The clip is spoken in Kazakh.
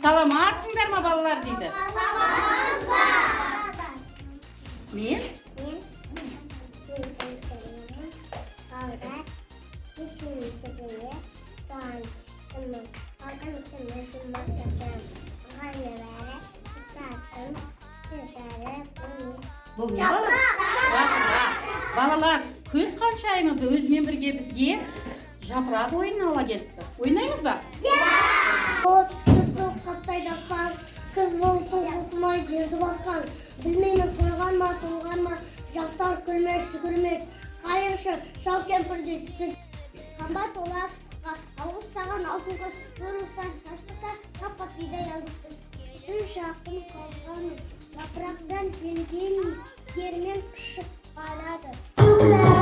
Саламатсыңдар ма балалар дейді? Мен? Бұл не бала? Балалар, көз қаншайымы өзімен бірге бізге жапырақ ойынын ала келіпті. Ойнаймыз ба? Қаптайды ақпан, қыз болсын құтылмай жерді басқан. Білмеймін тойған ма, толған ма, жастар күлмес, жүгірмес. Қайыршы, шал кемпірдей түсік. Қамбат ола астыққа, алғыс саған алтын көз, көрістен шаштықта қап-қап бидай алдық біз. Түн жақын қалғаныз, лапырақтан келген кермен ұшып барады.